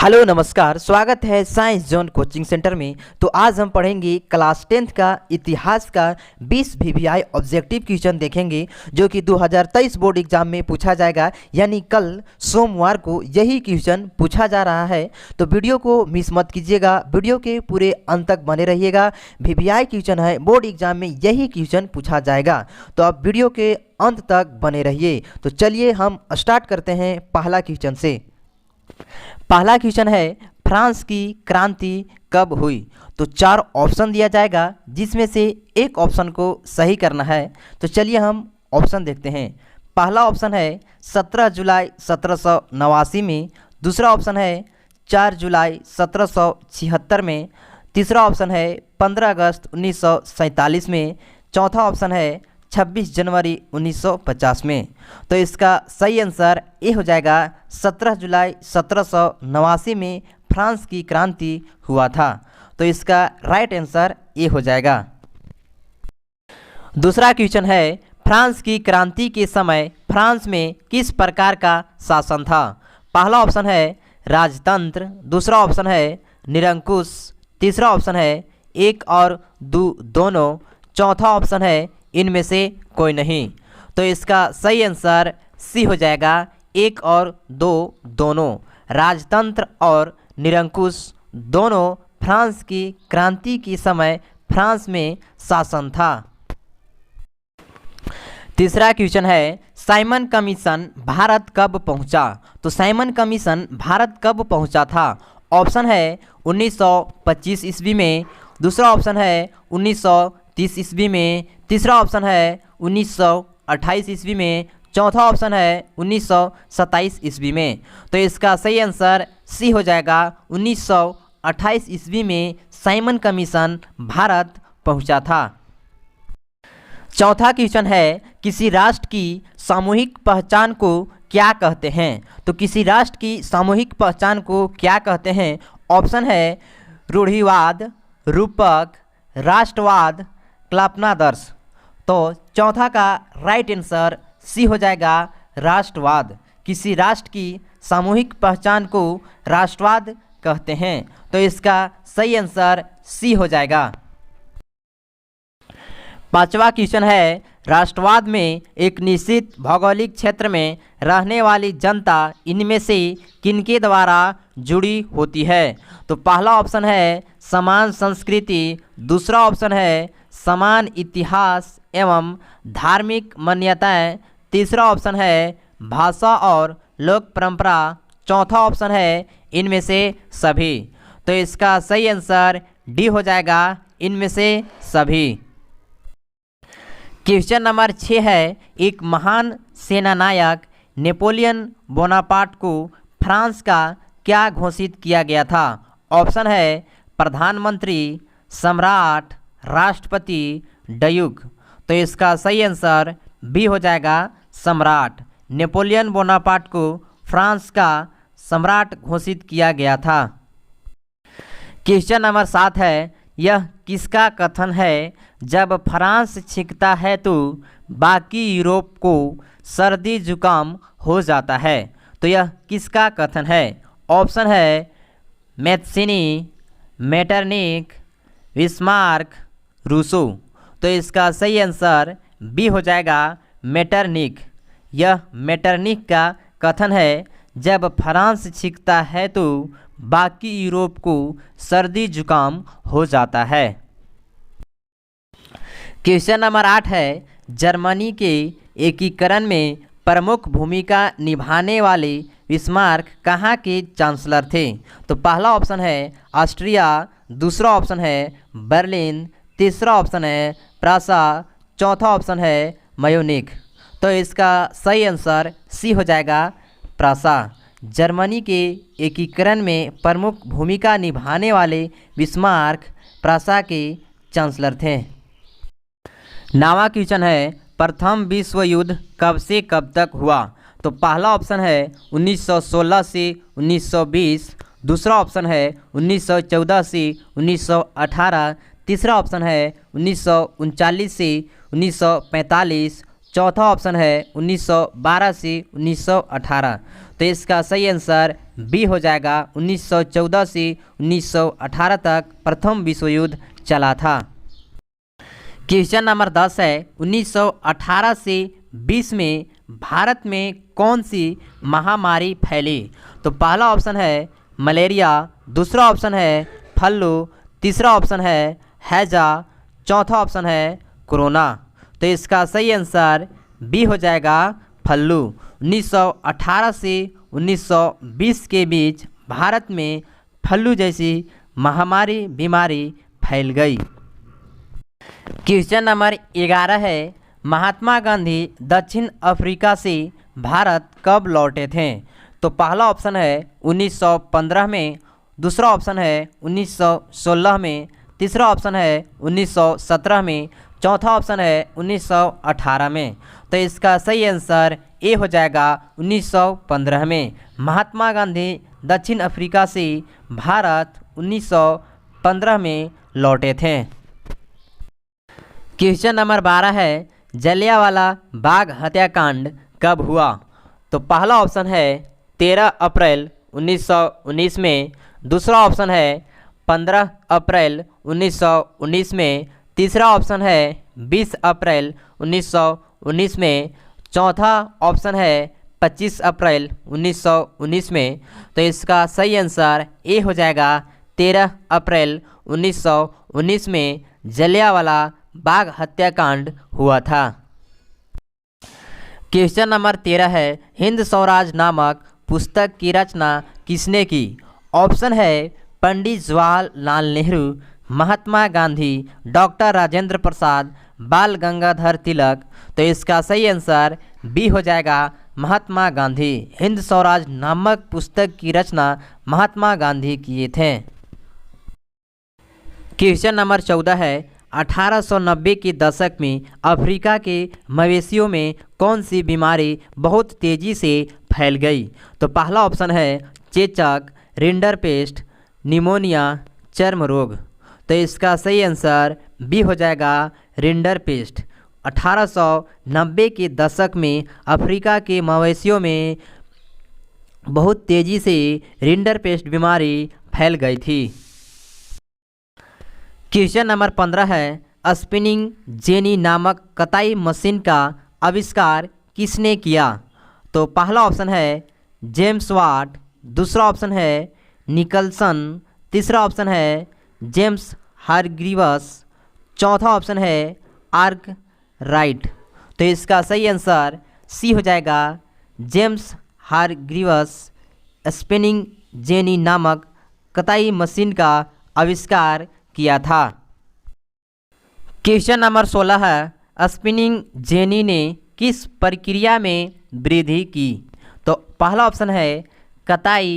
Hello नमस्कार, स्वागत है साइंस जोन कोचिंग सेंटर में। तो आज हम पढ़ेंगे क्लास 10th का इतिहास का 20 वीवीआई ऑब्जेक्टिव क्वेश्चन देखेंगे, जो कि 2023 बोर्ड एग्जाम में पूछा जाएगा, यानी कल सोमवार को यही क्वेश्चन पूछा जा रहा है। तो वीडियो को मिस मत कीजिएगा, वीडियो के पूरे अंत तक बने रहिएगा। वीवीआई क्वेश्चन है, बोर्ड एग्जाम में यही क्वेश्चन पूछा जाएगा, तो आप वीडियो के अंत तक बने रहिए। तो चलिए हम स्टार्ट करते हैं पहला क्वेश्चन से। पहला क्वेश्चन है, फ्रांस की क्रांति कब हुई? तो 4 ऑप्शन दिया जाएगा, जिसमें से एक ऑप्शन को सही करना है। तो चलिए हम ऑप्शन देखते हैं। पहला ऑप्शन है 17 जुलाई 1789 में, दूसरा ऑप्शन है 4 जुलाई 1776 में, तीसरा ऑप्शन है 15 अगस्त 1947 में, चौथा ऑप्शन है 26 जनवरी 1950 में। तो इसका सही आंसर ये हो जाएगा 17 जुलाई 1789 में फ्रांस की क्रांति हुआ था। तो इसका राइट आंसर ये हो जाएगा। दूसरा क्वेश्चन है, फ्रांस की क्रांति के समय फ्रांस में किस प्रकार का शासन था? पहला ऑप्शन है राजतंत्र, दूसरा ऑप्शन है निरंकुश, तीसरा ऑप्शन है एक और दोनों, चौथा ऑप्शन है इनमें से कोई नहीं। तो इसका सही आंसर सी हो जाएगा, एक और दोनों। राजतंत्र और निरंकुश दोनों फ्रांस की क्रांति के समय फ्रांस में शासन था। तीसरा क्वेश्चन है, साइमन कमीशन भारत कब पहुंचा? तो साइमन कमीशन भारत कब पहुंचा था? ऑप्शन है 1925 ईस्वी में, दूसरा ऑप्शन है 1930 ईस्वी में, तीसरा ऑप्शन है 1928 ईस्वी में, चौथा ऑप्शन है 1927 ईस्वी में। तो इसका सही आंसर सी हो जाएगा, 1928 ईस्वी में साइमन कमीशन भारत पहुंचा था। चौथा क्वेश्चन है, किसी राष्ट्र की सामूहिक पहचान को क्या कहते हैं? तो किसी राष्ट्र की सामूहिक पहचान को क्या कहते हैं? ऑप्शन है रूढ़िवाद, रूपक, राष्ट्रवाद, कल्पनादर्श। तो चौथा का राइट आंसर सी हो जाएगा, राष्ट्रवाद। किसी राष्ट्र की सामूहिक पहचान को राष्ट्रवाद कहते हैं। तो इसका सही आंसर सी हो जाएगा। पांचवा क्वेश्चन है, राष्ट्रवाद में एक निश्चित भौगोलिक क्षेत्र में रहने वाली जनता इनमें से किनके द्वारा जुड़ी होती है? तो पहला ऑप्शन है समान संस्कृति, दूसरा ऑप्शन है समान इतिहास एवं धार्मिक मान्यताएं, तीसरा ऑप्शन है भाषा और लोक परंपरा, चौथा ऑप्शन है इनमें से सभी। तो इसका सही आंसर डी हो जाएगा, इनमें से सभी। क्वेश्चन नंबर 6 है, एक महान सेनानायक नेपोलियन बोनापार्ट को फ्रांस का क्या घोषित किया गया था? ऑप्शन है प्रधानमंत्री, सम्राट, राष्ट्रपति, ड्यूक। तो इसका सही आंसर बी हो जाएगा, सम्राट। नेपोलियन बोनापार्ट को फ्रांस का सम्राट घोषित किया गया था। क्वेश्चन नंबर 7 है, यह किसका कथन है, जब फ्रांस छींकता है तो बाकी यूरोप को सर्दी जुकाम हो जाता है? तो यह किसका कथन है? ऑप्शन है मैथ्सिनी, मेटरनिक, बिस्मार्क, रूसो। तो इसका सही आंसर बी हो जाएगा, मेटरनिक। यह मेटरनिक का कथन है, जब फ्रांस छींकता है तो बाकी यूरोप को सर्दी जुकाम हो जाता है। क्वेश्चन नंबर 8 है, जर्मनी के एकीकरण में प्रमुख भूमिका निभाने वाले बिस्मार्क कहाँ के चांसलर थे? तो पहला ऑप्शन है ऑस्ट्रिया, दूसरा ऑप्शन है बर्लिन, तीसरा ऑप्शन है प्रासा, चौथा ऑप्शन है म्यूनिख। तो इसका सही आंसर सी हो जाएगा, प्रासा। जर्मनी के एकीकरण में प्रमुख भूमिका निभाने वाले बिस्मार्क प्रासा के चांसलर थे। नवा क्वेश्चन है, प्रथम विश्व युद्ध कब से कब तक हुआ? तो पहला ऑप्शन है 1916 से 1920, दूसरा ऑप्शन है 1914 से 1918, तीसरा ऑप्शन है 1939 से 1945, चौथा ऑप्शन है 1912 से 1918। तो इसका सही आंसर बी हो जाएगा। 1914 से 1918 तक प्रथम विश्व युद्ध चला था। क्वेश्चन नंबर 10 है 1918 से 20 में भारत में कौन सी महामारी फैली? तो पहला ऑप्शन है मलेरिया, दूसरा ऑप्शन है फ्लू, तीसरा ऑप्शन है हैजा, चौथा ऑप्शन है कोरोना। तो इसका सही आंसर बी हो जाएगा फ्लू। 1918 से 1920 के बीच भारत में फ्लू जैसी महामारी बीमारी फैल गई। क्वेश्चन नंबर 11 है महात्मा गांधी दक्षिण अफ्रीका से भारत कब लौटे थे? तो पहला ऑप्शन है 1915 में, दूसरा ऑप्शन है 1916 में, तीसरा ऑप्शन है 1917 में, चौथा ऑप्शन है 1918 में। तो इसका सही आंसर ए हो जाएगा 1915 में। महात्मा गांधी दक्षिण अफ्रीका से भारत 1915 में लौटे थे। क्वेश्चन नंबर 12 है जलियांवाला बाग हत्याकांड कब हुआ? तो पहला ऑप्शन है 13 अप्रैल 1919 में, दूसरा ऑप्शन है 15 अप्रैल 1919 में, तीसरा ऑप्शन है 20 अप्रैल 1919 में, चौथा ऑप्शन है 25 अप्रैल 1919 में। तो इसका सही आंसर ए हो जाएगा 13 अप्रैल 1919 में जलियांवाला बाग हत्याकांड हुआ था। क्वेश्चन नंबर 13 है हिंद स्वराज नामक पुस्तक की रचना किसने की? ऑप्शन है पंडित जवाहरलाल नेहरू, महात्मा गांधी, डॉक्टर राजेंद्र प्रसाद, बाल गंगाधर तिलक। तो इसका सही आंसर बी हो जाएगा महात्मा गांधी। हिंद स्वराज नामक पुस्तक की रचना महात्मा गांधी किए थे। क्वेश्चन नंबर 14 है 1890 के दशक में अफ्रीका के मवेशियों में कौन सी बीमारी बहुत तेज़ी से फैल गई? तो पहला ऑप्शन है चेचक, रिंडरपेस्ट, निमोनिया, चर्म रोग। तो इसका सही आंसर बी हो जाएगा रिंडरपेस्ट। 1890 के दशक में अफ्रीका के मवेशियों में बहुत तेज़ी से रिंडरपेस्ट बीमारी फैल गई थी। क्वेश्चन नंबर 15 है स्पिनिंग जेनी नामक कताई मशीन का आविष्कार किसने किया? तो पहला ऑप्शन है जेम्स वाट, दूसरा ऑप्शन है निकलसन, तीसरा ऑप्शन है जेम्स हारग्रीव्स, चौथा ऑप्शन है आर्क राइट। तो इसका सही आंसर सी हो जाएगा जेम्स हारग्रीव्स स्पिनिंग जेनी नामक कताई मशीन का आविष्कार किया था। क्वेश्चन नंबर 16 है स्पिनिंग जेनी ने किस प्रक्रिया में वृद्धि की? तो पहला ऑप्शन है कताई,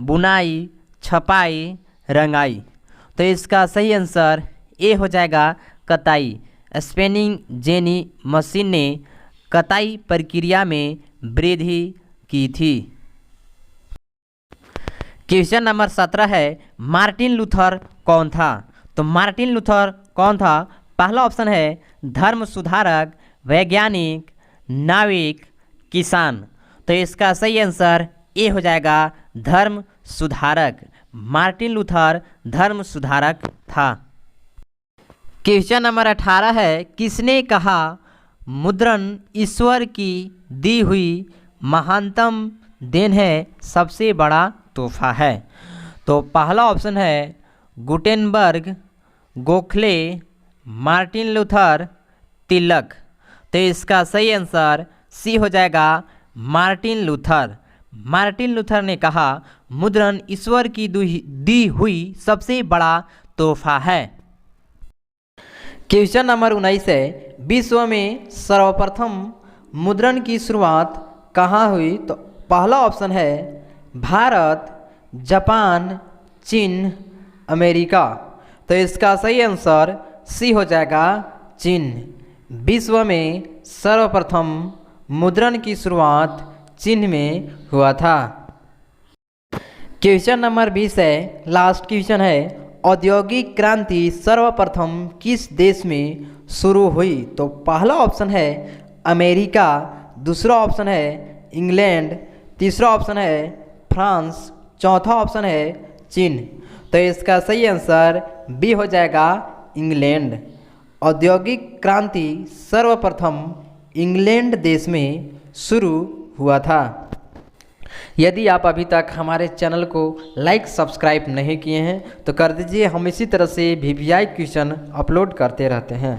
बुनाई, छपाई, रंगाई। तो इसका सही आंसर ए हो जाएगा कताई। स्पिनिंग जेनी मशीन ने कताई प्रक्रिया में वृद्धि की थी। क्वेश्चन नंबर 17 है मार्टिन लूथर कौन था? तो मार्टिन लूथर कौन था? पहला ऑप्शन है धर्म सुधारक, वैज्ञानिक, नाविक, किसान। तो इसका सही आंसर ए हो जाएगा धर्म सुधारक। मार्टिन लूथर धर्म सुधारक था। क्वेश्चन नंबर 18 है किसने कहा मुद्रण ईश्वर की दी हुई महानतम देन है, सबसे बड़ा तोहफा है? तो पहला ऑप्शन है गुटेनबर्ग, गोखले, मार्टिन लूथर, तिलक। तो इसका सही आंसर सी हो जाएगा मार्टिन लूथर। मार्टिन लूथर ने कहा मुद्रण ईश्वर की दी हुई सबसे बड़ा तोहफा है। क्वेश्चन नंबर 19 है विश्व में सर्वप्रथम मुद्रण की शुरुआत कहाँ हुई? तो पहला ऑप्शन है भारत, जापान, चीन, अमेरिका। तो इसका सही आंसर सी हो जाएगा चीन। विश्व में सर्वप्रथम मुद्रण की शुरुआत चीन में हुआ था। क्वेश्चन नंबर 20 है लास्ट क्वेश्चन है औद्योगिक क्रांति सर्वप्रथम किस देश में शुरू हुई? तो पहला ऑप्शन है अमेरिका, दूसरा ऑप्शन है इंग्लैंड, तीसरा ऑप्शन है फ्रांस, चौथा ऑप्शन है चीन। तो इसका सही आंसर बी हो जाएगा इंग्लैंड। औद्योगिक क्रांति सर्वप्रथम इंग्लैंड देश में शुरू हुआ था। यदि आप अभी तक हमारे चैनल को लाइक सब्सक्राइब नहीं किए हैं तो कर दीजिए, हम इसी तरह से वीवीआई क्वेश्चन अपलोड करते रहते हैं।